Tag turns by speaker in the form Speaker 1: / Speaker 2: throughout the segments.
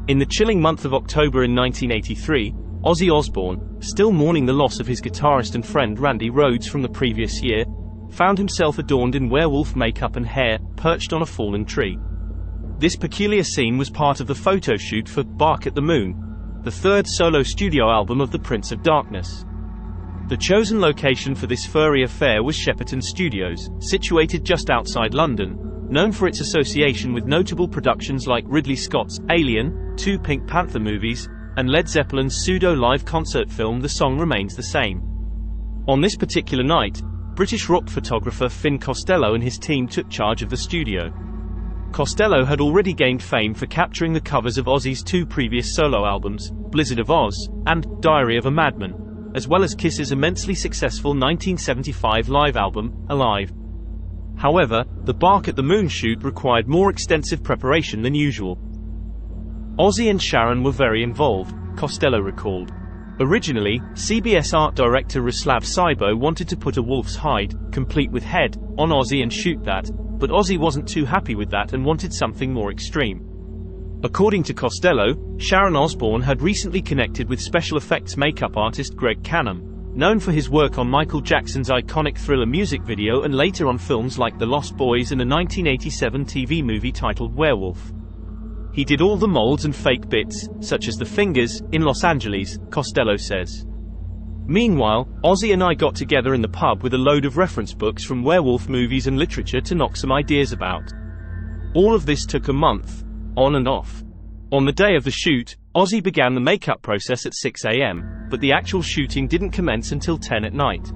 Speaker 1: In the chilling month of October in 1983, Ozzy Osbourne, still mourning the loss of his guitarist and friend Randy Rhoads from the previous year, found himself adorned in werewolf makeup and hair, perched on a fallen tree. This peculiar scene was part of the photo shoot for Bark at the Moon, the third solo studio album of the Prince of Darkness. The chosen location for this furry affair was Shepperton Studios, situated just outside London, known for its association with notable productions like Ridley Scott's Alien, 2 Pink Panther movies, and Led Zeppelin's pseudo-live concert film The Song Remains the Same. On this particular night, British rock photographer Finn Costello and his team took charge of the studio. Costello had already gained fame for capturing the covers of Ozzy's 2 previous solo albums, Blizzard of Oz and Diary of a Madman, as well as Kiss's immensely successful 1975 live album, Alive. However, the Bark at the Moon shoot required more extensive preparation than usual. Ozzy and Sharon were very involved, Costello recalled. Originally, CBS art director Raslav Saibo wanted to put a wolf's hide, complete with head, on Ozzy and shoot that, but Ozzy wasn't too happy with that and wanted something more extreme. According to Costello, Sharon Osbourne had recently connected with special effects makeup artist Greg Canham, known for his work on Michael Jackson's iconic Thriller music video and later on films like The Lost Boys and a 1987 TV movie titled Werewolf. He did all the molds and fake bits, such as the fingers, in Los Angeles, Costello says. Meanwhile, Ozzy and I got together in the pub with a load of reference books from werewolf movies and literature to knock some ideas about. All of this took a month, on and off. On the day of the shoot, Ozzy began the makeup process at 6 a.m., but the actual shooting didn't commence until 10 at night.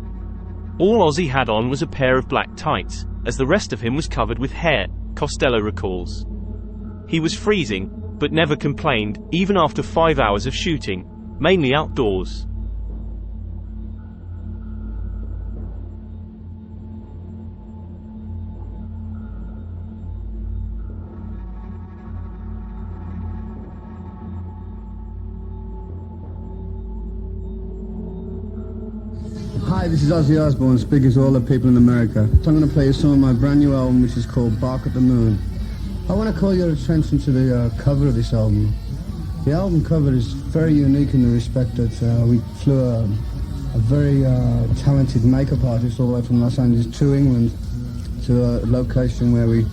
Speaker 1: All Ozzy had on was a pair of black tights, as the rest of him was covered with hair, Costello recalls. He was freezing, but never complained, even after 5 hours of shooting, mainly outdoors.
Speaker 2: Hi, this is Ozzy Osbourne, speaking to all the people in America. So I'm going to play a song on my brand new album, which is called Bark at the Moon. I want to call your attention to the cover of this album. The album cover is very unique in the respect that we flew a very talented makeup artist all the way from Los Angeles to England to a location where we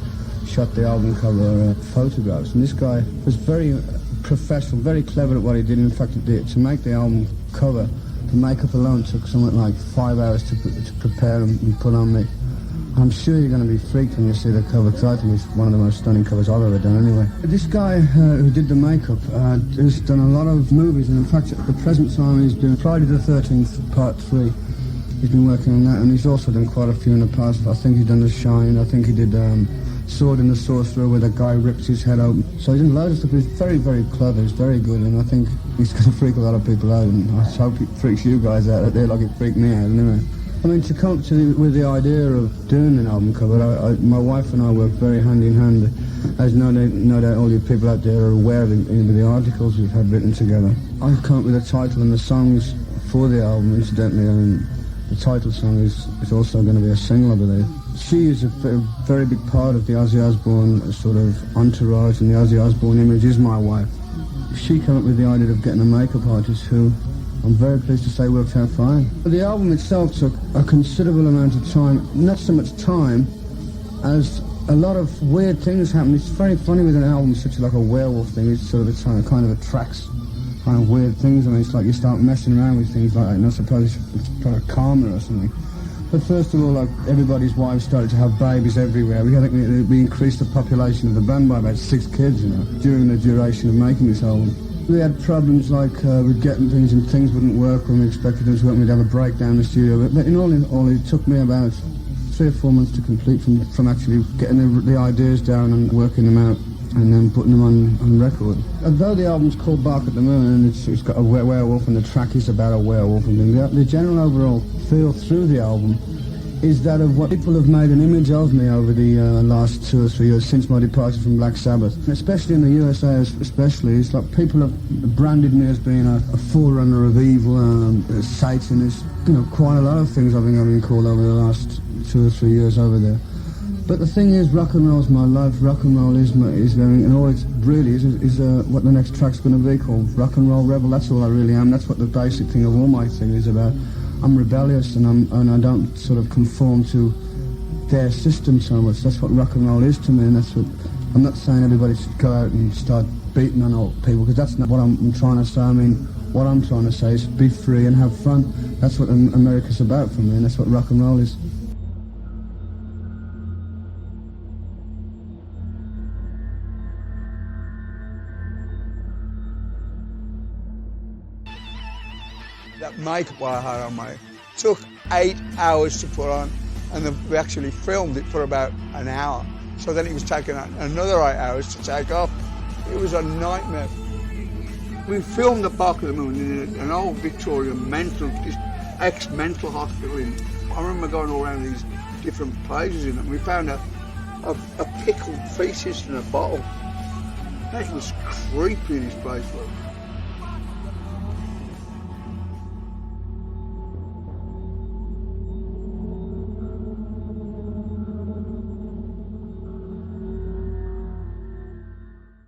Speaker 2: shot the album cover photographs. And this guy was very professional, very clever at what he did. In fact, to make the album cover, the makeup alone took something like 5 hours to prepare and put on me. I'm sure you're going to be freaked when you see the cover, because I think it's one of the most stunning covers I've ever done anyway. This guy who did the makeup has done a lot of movies, and in fact at the present time he's doing Friday the 13th Part 3. He's been working on that, and he's also done quite a few in the past. I think he's done The Shine, I think he did Sword and the Sorcerer, where the guy rips his head open. So he's done loads of stuff. He's very, very clever, he's very good, and I think he's going to freak a lot of people out, and I hope it freaks you guys out there like it freaked me out anyway. I mean, to come with the idea of doing an album cover, my wife and I work very hand in hand. As no doubt all you people out there are aware of the articles we've had written together. I've come up with a title and the songs for the album, incidentally. I mean, the title song is also going to be a single, I believe. She is a very big part of the Ozzy Osbourne sort of entourage, and the Ozzy Osbourne image is my wife. She came up with the idea of getting a makeup artist who, I'm very pleased to say, worked out fine. The album itself took a considerable amount of time, not so much time as a lot of weird things happened. It's very funny with an album such like a werewolf thing, it sort of kind of attracts kind of weird things. I mean, it's like you start messing around with things like that, and I suppose it's kind of karma or something. But first of all, like, everybody's wives started to have babies everywhere. I think we increased the population of the band by about 6 kids, during the duration of making this album. We had problems like with getting things, and things wouldn't work when we expected them to work, and we'd have a breakdown in the studio. But in all, it took me about 3 or 4 months to complete from actually getting the ideas down and working them out and then putting them on record. Although the album's called Bark at the Moon and it's got a werewolf and the track is about a werewolf and things, the general overall feel through the album is that of what people have made an image of me over the last 2 or 3 years since my departure from Black Sabbath. Especially in the USA, especially, it's like people have branded me as being a forerunner of evil, a Satanist, quite a lot of things I've been called over the last 2 or 3 years over there. But the thing is, rock and roll's my life. Rock and roll is going, and all it's really is what the next track's going to be called. Rock and roll rebel. That's all I really am. That's what the basic thing of all my thing is about. I'm rebellious, and I don't sort of conform to their system so much. That's what rock and roll is to me, and that's what. I'm not saying everybody should go out and start beating on old people, because that's not what I'm trying to say. I mean, what I'm trying to say is be free and have fun. That's what America's about for me, and that's what rock and roll is.
Speaker 3: That makeup I had on me took 8 hours to put on, and we actually filmed it for about an hour. So then it was taking another 8 hours to take off. It was a nightmare. We filmed the Bark of the Moon in an old Victorian ex-mental hospital. I remember going all around these different places in it. We found a pickled feces in a bottle. That was creepy, this place was.